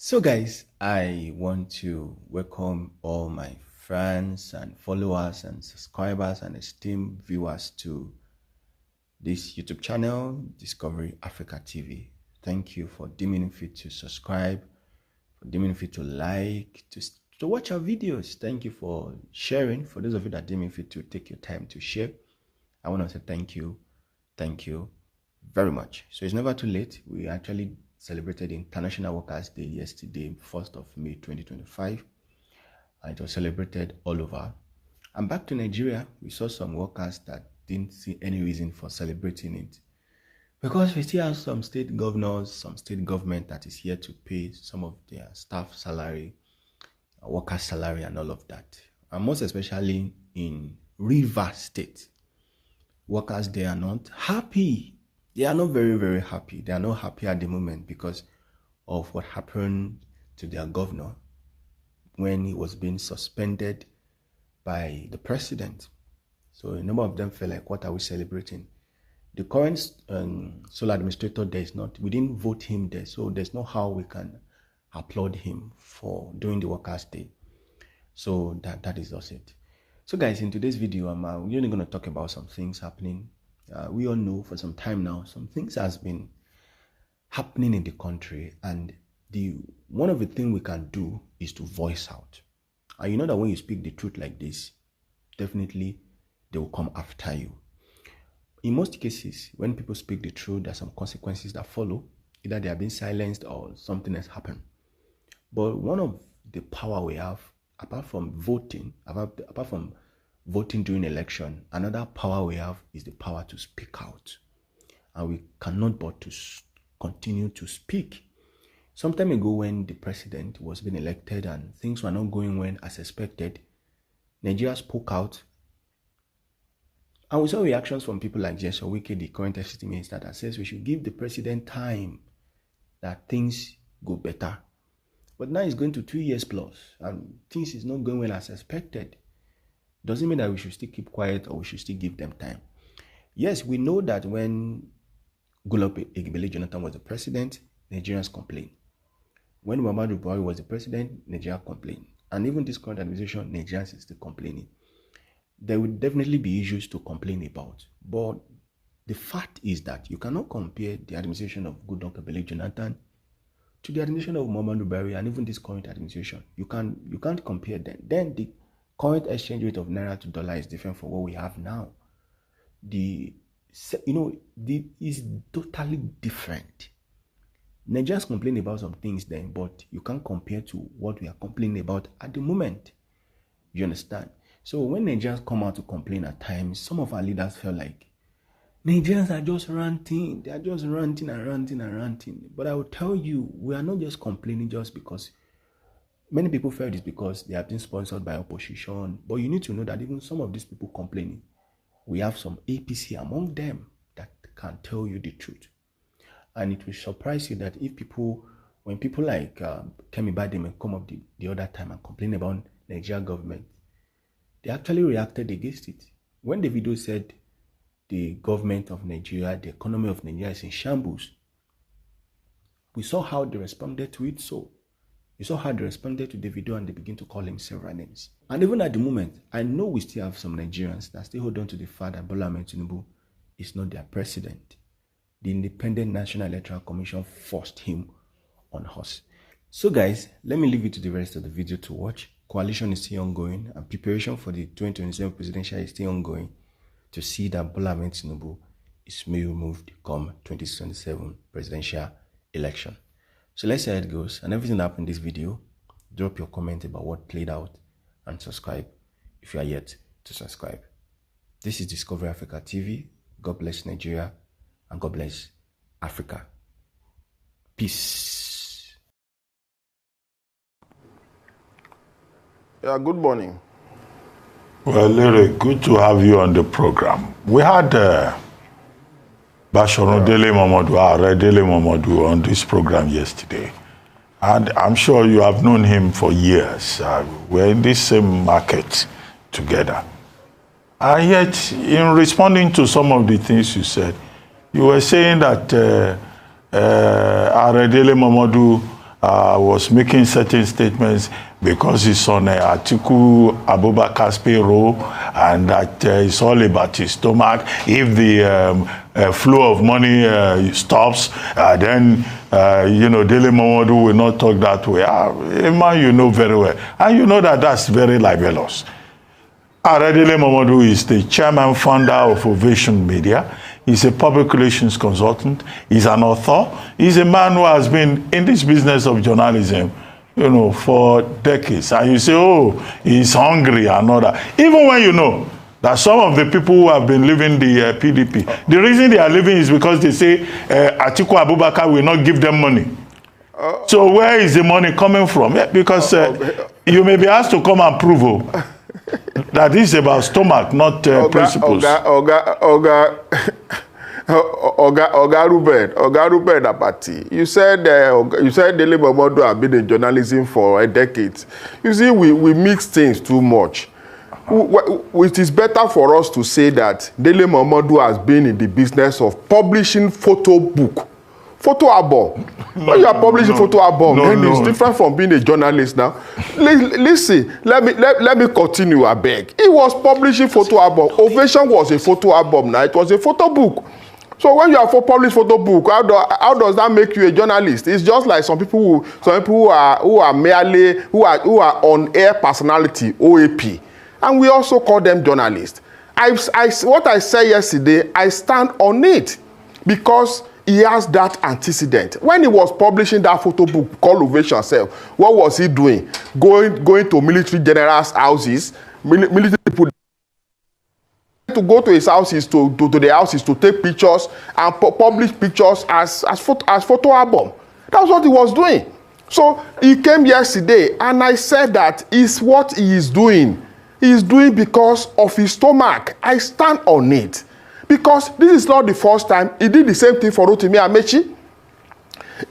So guys, I want to welcome all my friends and followers and subscribers and esteemed viewers to this YouTube channel, Discovery Africa TV. Thank you for deeming fit to subscribe, for deeming fit to like, to watch our videos. Thank you for sharing. For those of you that deeming fit to take your time to share, I want to say thank you very much. So it's never too late. We actually celebrated International Workers' Day yesterday, 1st of May 2025, and it was celebrated all over. And back to Nigeria, we saw some workers that didn't see any reason for celebrating it, because we still have some state governors, some state government that is here to pay some of their staff salary, workers' salary, and all of that. And most especially in Rivers State, workers, they are not happy. They are not very happy. They are not happy at the moment because of what happened to their governor when he was being suspended by the president. So a number of them felt like, what are we celebrating? The current sole administrator, we didn't vote him there, so there's no how we can applaud him for doing the Workers' Day. So that is just it. So guys, in today's video, we're only going to talk about some things happening. We all know for some time now, some things has been happening in the country, and one of the things we can do is to voice out. And you know that when you speak the truth like this, definitely they will come after you. In most cases, when people speak the truth, there are some consequences that follow. Either they are being silenced or something has happened. But one of the power we have, apart from voting during election, another power we have is the power to speak out. And we cannot but to continue to speak. Some time ago, when the president was being elected and things were not going well as expected, Nigeria spoke out. And we saw reactions from people like Jesse Wike, the current FCT minister, that says we should give the president time that things go better. But now it's going to 2 years plus and things is not going well as expected. Doesn't mean that we should still keep quiet or we should still give them time. Yes, we know that when Goodluck Jonathan was the president, Nigerians complained. When Muhammadu Buhari was the president, Nigeria complained. And even this current administration, Nigerians is still complaining. There will definitely be issues to complain about. But the fact is that you cannot compare the administration of Goodluck Jonathan to the administration of Muhammadu Buhari and even this current administration. You can't compare them. Then the current exchange rate of naira to dollar is different from what we have now. Is totally different. Nigerians complain about some things then, but you can't compare to what we are complaining about at the moment. You understand? So when Nigerians come out to complain at times, some of our leaders feel like Nigerians are just ranting. They are just ranting and ranting and ranting. But I will tell you, we are not just complaining just because many people felt it's because they have been sponsored by opposition. But you need to know that even some of these people complaining, we have some APC among them that can tell you the truth. And it will surprise you that when people like Kemi Bademe come up the other time and complain about Nigeria government, they actually reacted against it. When the video said the government of Nigeria, the economy of Nigeria is in shambles, we saw how they responded to it. So you saw how they responded to the video and they begin to call him several names. And even at the moment, I know we still have some Nigerians that still hold on to the fact that Bola Ahmed Tinubu is not their president. The Independent National Electoral Commission forced him on us. So guys, let me leave you to the rest of the video to watch. Coalition is still ongoing and preparation for the 2027 presidential is still ongoing to see that Bola Ahmed Tinubu is removed come 2027 presidential election. So let's see how it goes. And everything that happened in this video, drop your comment about what played out and subscribe if you are yet to subscribe. This is Discovery Africa TV. God bless Nigeria and God bless Africa. Peace. Yeah, good morning. Well, Larry, good to have you on the program. We had Bashono Dele Momodu on this program yesterday. And I'm sure you have known him for years. We're in this same market together. And yet, in responding to some of the things you said, you were saying that Dele Momodu was making certain statements because he's on Atiku Abubakar's payroll, and that it's all about his stomach. If the flow of money stops, then Dele Momodu will not talk that way. A man you know very well, and you know that that's very libelous. Dele Momodu is the chairman founder of Ovation Media. He's a public relations consultant. He's an author. He's a man who has been in this business of journalism, for decades. And you say, oh, he's hungry and all that. Even when you know that some of the people who have been leaving the PDP, the reason they are leaving is because they say Atiku Abubakar will not give them money. So where is the money coming from? Because you may be asked to come and prove that this is about stomach, not principles. Oga Rufai Apati, you said Dele Momodu have been in journalism for a decade. You see, we mix things too much. It is better for us to say that Dele Momodu has been in the business of publishing photo album. When you are publishing photo album, then it's different from being a journalist now. Listen, let me continue, I beg. He was publishing photo album. Ovation was a photo album now. It was a photo book. So when you are publish photo book, how does that make you a journalist? It's just like some people who are merely on air personality, OAP, and we also call them journalists. What I said yesterday, I stand on it because he has that antecedent. When he was publishing that photo book called Ovation Self, what was he doing? Going to military generals' houses, military people, to go to his houses, to the houses to take pictures and publish pictures as photo album. That's what he was doing. So he came yesterday and I said that is what he is doing. He is doing because of his stomach. I stand on it. Because this is not the first time. He did the same thing for Rotimi Amechi.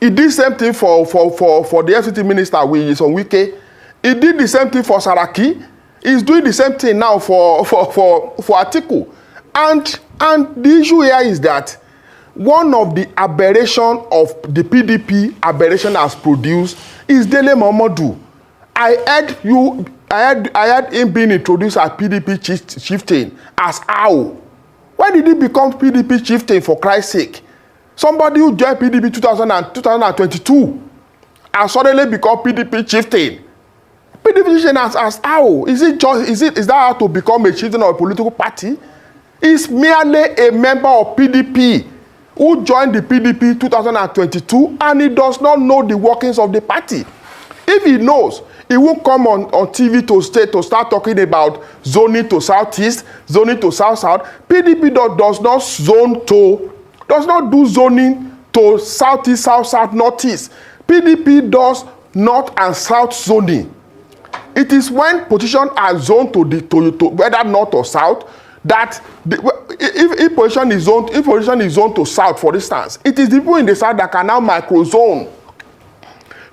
He did the same thing for the FCT minister, which is on Wike. He did the same thing for Saraki. He's doing the same thing now for Atiku. And the issue here is that one of the aberration of the PDP aberration has produced is Dele Momodu. I had him being introduced as PDP chieftain as how. Why did he become PDP chieftain, for Christ's sake? Somebody who joined PDP 2022 and suddenly become PDP chieftain. PDP chieftain as how? Is that how to become a chieftain of a political party? He's merely a member of PDP who joined the PDP 2022 and he does not know the workings of the party. If he knows, he won't come on TV to start talking about zoning to southeast, zoning to south-south. PDP does not do zoning to southeast, south-south, northeast. PDP does north and south zoning. It is when positions are zoned to whether north or south that if position is zoned to south, for instance, it is the people in the south that can now microzone.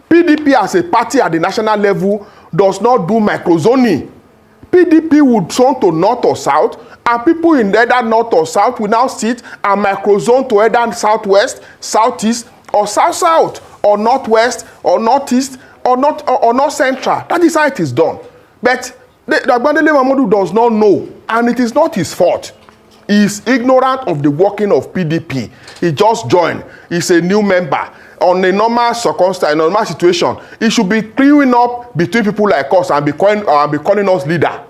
PDP as a party at the national level does not do microzoning. PDP would zone to north or south, and people in either north or south will now sit and microzone to either southwest, southeast, or south-south, or northwest, or northeast, or north central. That is how it is done. But the Dele Momodu does not know, and it is not his fault. He is ignorant of the working of PDP. He just joined. He's a new member. On a normal circumstance, in a normal situation, he should be clearing up between people like us and be calling us leader.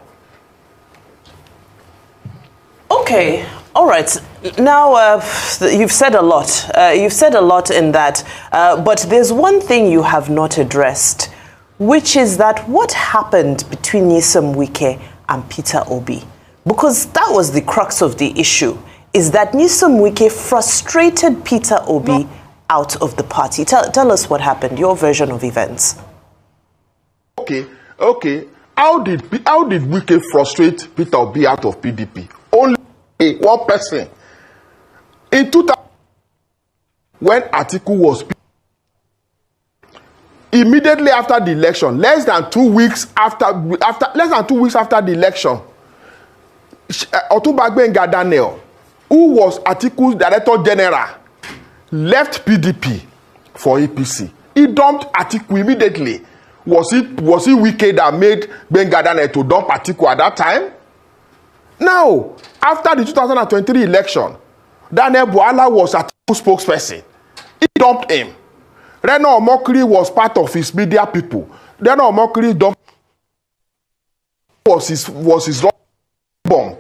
Okay, all right. Now, you've said a lot. You've said a lot in that. But there's one thing you have not addressed, which is that what happened between Nyesom Wike and Peter Obi? Because that was the crux of the issue, is that Nyesom Wike frustrated Peter Obi out of the party. Tell us what happened, your version of events. Okay. How did Wike frustrate Peter Obi out of PDP? Only one person. In 2000, when Atiku was immediately after the election, less than 2 weeks after the election, Otunba Gbenga Daniel, who was Atiku's director general, left PDP for APC. He dumped Atiku immediately. Was it wicked that made Gbenga Daniel to dump Atiku at that time? Now, after the 2023 election, Daniel Bwala was Atiku's spokesperson. He dumped him. Reno Omokri was part of his media people. Reno Omokri dumped was his bomb.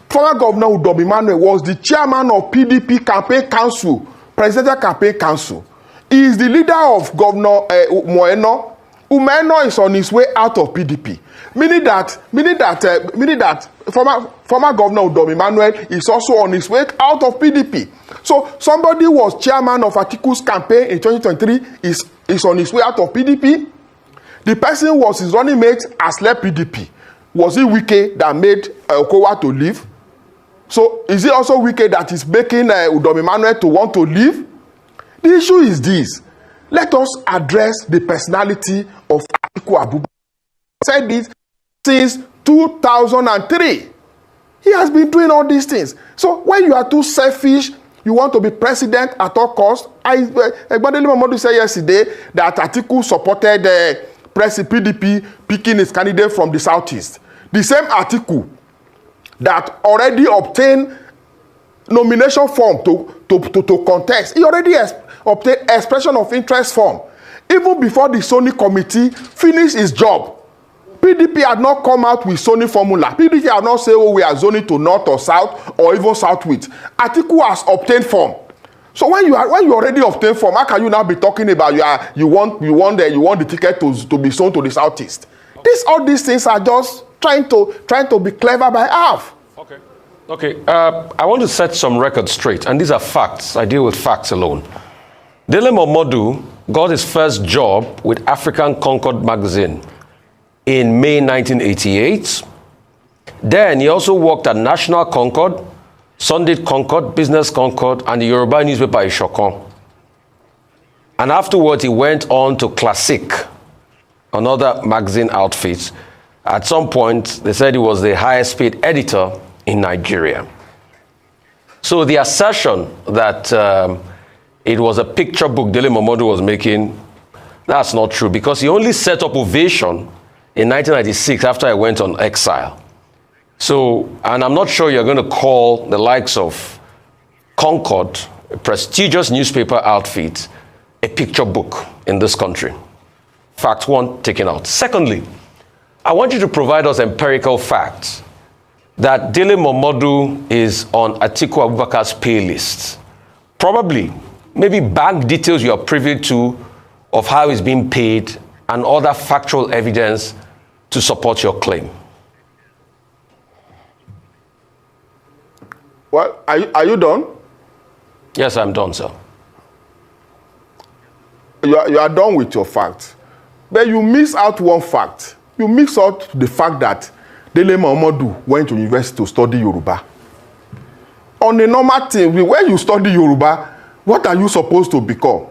Former Governor Udom Emmanuel was the chairman of PDP campaign council, presidential campaign council. He is the leader of Governor Moeno. Umeno is on his way out of PDP, meaning that former Governor Udom Emmanuel is also on his way out of PDP. So somebody was chairman of Atiku's campaign in 2023 is on his way out of PDP. The person was his running mate has left PDP. Was it Wike that made Okowa to leave? So is it also Wike that is making Udom Emmanuel to want to leave? The issue is this. Let us address the personality of Atiku Abubakar. I said this since 2003. He has been doing all these things. So when you are too selfish, you want to be president at all costs. Egbadeli Momodu said yesterday that Atiku supported PDP picking his candidate from the southeast. The same Atiku that already obtained nomination form to contest. He already obtained expression of interest form. Even before the Oseni committee finished its job, PDP had not come out with Oseni formula. PDP had not said, oh, we are zoning to north or south or even southwest. Atiku has obtained form. So when you already obtained form, how can you now be talking about you want the ticket to be sold to the southeast? All these things are just trying to be clever by half. Okay. I want to set some records straight, and these are facts. I deal with facts alone. Dele Momodu got his first job with African Concord magazine in May 1988. Then he also worked at National Concord, Sunday Concord, Business Concord, and the Yoruba newspaper Ishokon. And afterwards, he went on to Classic, another magazine outfit. At some point, they said he was the highest paid editor in Nigeria. So the assertion that it was a picture book Dele Momodu was making, that's not true, because he only set up Ovation in 1996 after I went on exile. So, and I'm not sure you're going to call the likes of Concord, a prestigious newspaper outfit, a picture book in this country. Fact one, taken out. Secondly, I want you to provide us empirical facts that Dele Momodu is on Atiku Abubakar's pay list. Probably, maybe bank details you are privy to of how he's being paid and other factual evidence to support your claim. Well, are you done? Yes, I'm done, sir. You are done with your facts. But you miss out one fact. You miss out the fact that Dele Momodu went to university to study Yoruba. On a normal thing, when you study Yoruba, what are you supposed to become?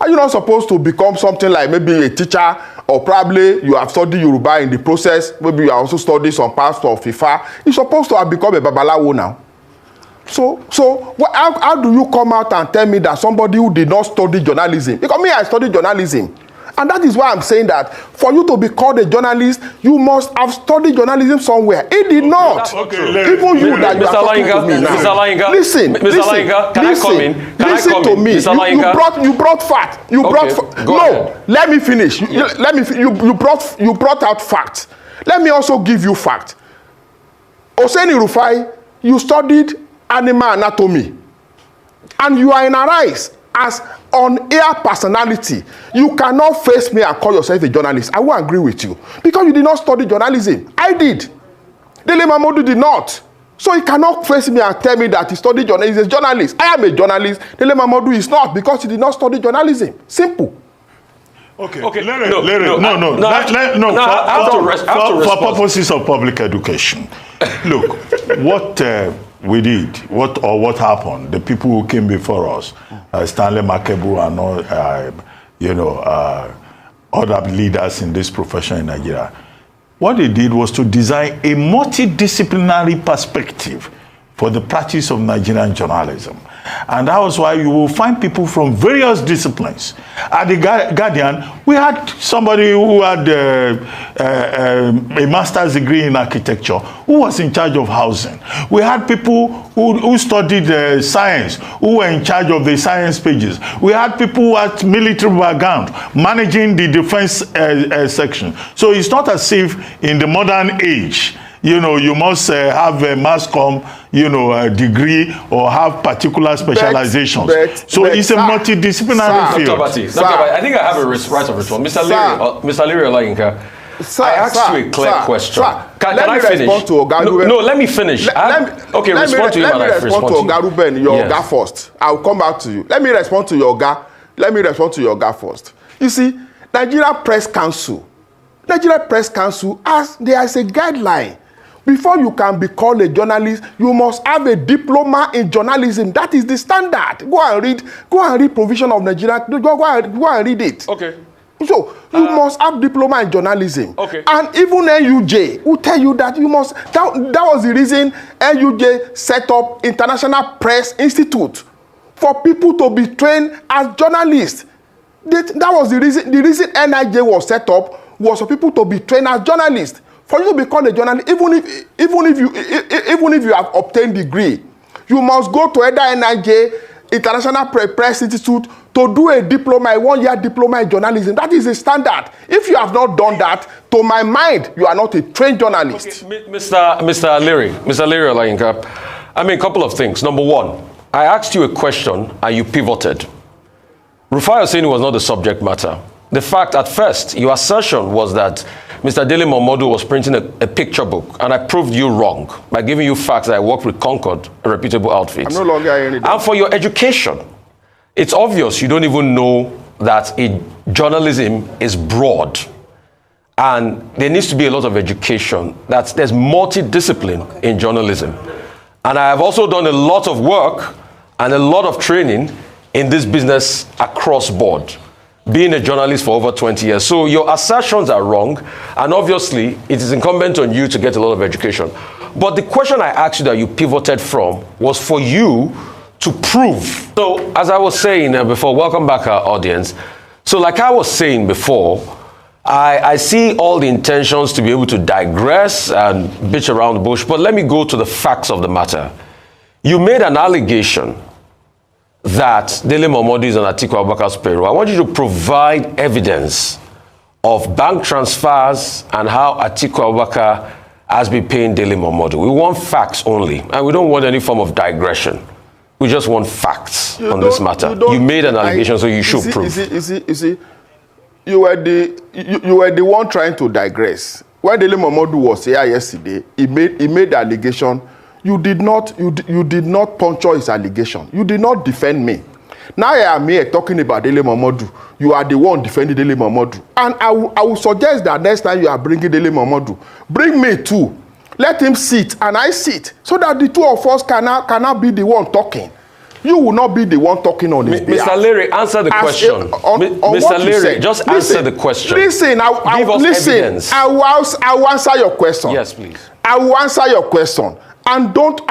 Are you not supposed to become something like maybe a teacher, or probably you have studied Yoruba in the process, maybe you also studied some parts of FIFA. You're supposed to have become a Babalawo now. So how do you come out and tell me that somebody who did not study journalism, because me, I studied journalism, and that is why I'm saying that for you to be called a journalist, you must have studied journalism somewhere. He did not. Even you that you are talking to me now. Listen to me. You brought fact. Let me finish. You brought out facts. Let me also give you fact. Oseni Rufai, you studied animal anatomy, and you are in Arise as on-air personality. You cannot face me and call yourself a journalist. I won't agree with you because you did not study journalism. I did. Dele Momodu did not. So he cannot face me and tell me that he studied journalism. He's a journalist. I am a journalist. Dele Momodu is not, because he did not study journalism. Simple. Okay. For purposes of public education, look, what we did, what happened, the people who came before us, Stanley Makebu and all, other leaders in this profession in Nigeria, what they did was to design a multidisciplinary perspective for the practice of Nigerian journalism. And that was why you will find people from various disciplines. At the Guardian, we had somebody who had a master's degree in architecture who was in charge of housing. We had people who studied science, who were in charge of the science pages. We had people who had military background managing the defense section. So it's not as if in the modern age, you must have a mass comm, a degree or have particular specializations. So it's a multidisciplinary field. Dr. Bati, I think I have a right of return. Mr. Leary Olayinka, I asked you a clear question. Can I finish? No, let me finish. Respond to him and I respond to Oga Ruben, your Oga first. I'll come back to you. Let me respond to your Oga first. You see, Nigeria Press Council, there is a guideline. Before you can be called a journalist, you must have a diploma in journalism. That is the standard. Go and read provision of Nigeria. Go and read it. Okay. So you must have diploma in journalism. Okay. And even NUJ will tell you that you must. That was the reason NUJ set up International Press Institute for people to be trained as journalists. That was the reason. The reason NIJ was set up was for people to be trained as journalists. For you to become a journalist, even if you have obtained degree, you must go to either NIJ, International Press Institute, to do a diploma, a 1-year diploma in journalism. That is a standard. If you have not done that, to my mind, you are not a trained journalist. Okay, Mr. Leary Olayinka, a couple of things. Number one, I asked you a question and you pivoted. Rufai Oseni was not the subject matter. The fact at first, your assertion was that Mr. Dele Momodu was printing a picture book, and I proved you wrong by giving you facts that I worked with Concord, a reputable outfit. I'm no longer hearing that. And for your education, it's obvious you don't even know that journalism is broad. And there needs to be a lot of education. There's multidiscipline in journalism. And I have also done a lot of work and a lot of training in this business across board, being a journalist for over 20 years. So your assertions are wrong, and obviously it is incumbent on you to get a lot of education. But the question I asked you that you pivoted from was for you to prove. So as I was saying before, welcome back our audience. So like I was saying before, I see all the intentions to be able to digress and bitch around the bush, but let me go to the facts of the matter. You made an allegation that Dele Momodu is on Atiku Abubakar's payroll. I want you to provide evidence of bank transfers and how Atiku Abubakar has been paying Dele Momodu. We want facts only, and we don't want any form of digression. We just want facts on this matter. You made an allegation, so you should prove. You see, you were the one trying to digress. When Dele Momodu was here yesterday, he made the allegation. You did not puncture his allegation. You did not defend me. Now I am here talking about Dele Momodu. You are the one defending Dele Momodu. And I will suggest that next time you are bringing Dele Momodu, bring me too. Let him sit and I sit, so that the two of us cannot be the one talking. You will not be the one talking on his behalf. Mr. Leary, answer the question. Mr. Leary, just answer the question. Listen, evidence. I will answer your question. Yes, please. I will answer your question. And don't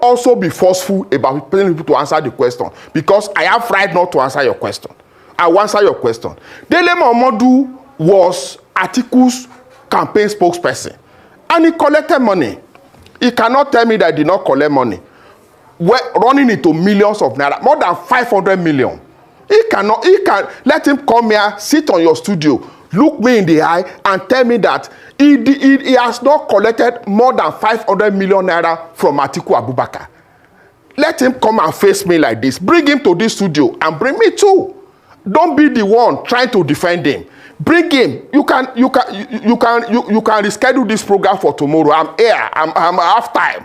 also be forceful about telling people to answer the question, because I have right not to answer your question. I will answer your question. Dele Momodu was Atiku's campaign spokesperson, and he collected money. He cannot tell me that he did not collect money. We're running into millions of naira, more than 500 million. He can let him come here, sit on your studio, look me in the eye, and tell me that he has not collected more than 500 million naira from Atiku Abubakar. Let him come and face me like this. Bring him to this studio and bring me too. Don't be the one trying to defend him. Bring him. You can reschedule this program for tomorrow. I'm here. I'm half time.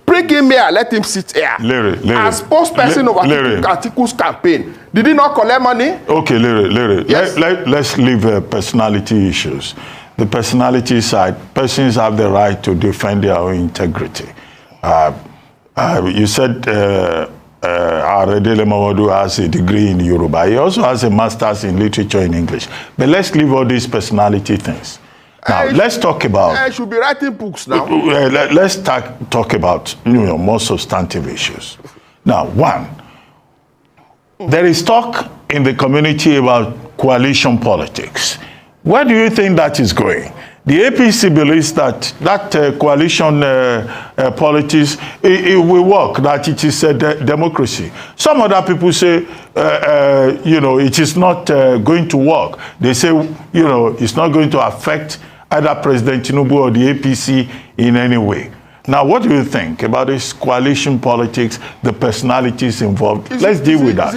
Bring him here. Let him sit here. Leary. As spokesperson of Atiku's campaign, did he not collect money? Okay, Leary. Yes. Let's leave personality issues. The personality side, persons have the right to defend their own integrity. You said Dele Momodu has a degree in Yoruba. He also has a master's in literature in English. But let's leave all these personality things. Now, let's talk about... I should be writing books now. Let's talk about more substantive issues. Now, one, there is talk in the community about coalition politics. Where do you think that is going? The APC believes that coalition politics, it will work, that it is a democracy. Some other people say, it is not going to work. They say, it's not going to affect either President Tinubu or the APC in any way. Now, what do you think about this coalition politics, the personalities involved? Let's deal with that.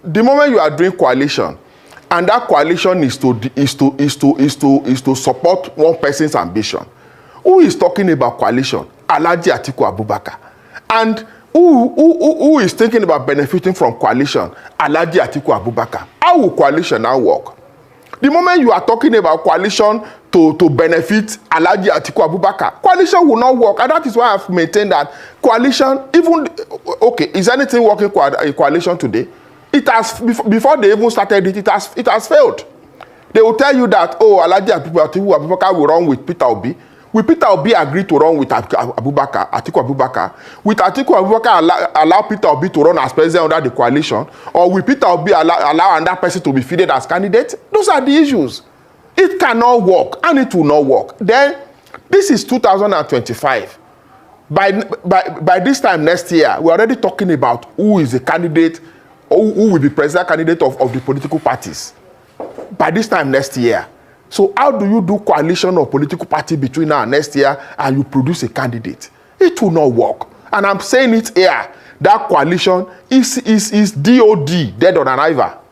The moment you are doing coalition, and that coalition is to support one person's ambition. Who is talking about coalition? Alhaji Atiku Abubakar. And who is thinking about benefiting from coalition? Alhaji Atiku Abubakar. How will coalition now work? The moment you are talking about coalition to benefit Alhaji Atiku Abubakar, coalition will not work. And that is why I've maintained that coalition, is anything working in coalition today? It has, before they even started it, it has failed. They will tell you that, Alhaji Atiku Abubakar will run with Peter Obi. Will Peter Obi agree to run with Atiku Abubakar? Will Atiku Abubakar allow Peter Obi to run as president under the coalition? Or will Peter Obi allow another person to be fielded as candidate? Those are the issues. It cannot work, and it will not work. Then, this is 2025. By this time next year, we're already talking about who is the candidate, who will be president candidate of the political parties. By this time next year. So how do you do coalition of political party between now and next year and you produce a candidate? It will not work. And I'm saying it here, that coalition is DOD, dead on arrival.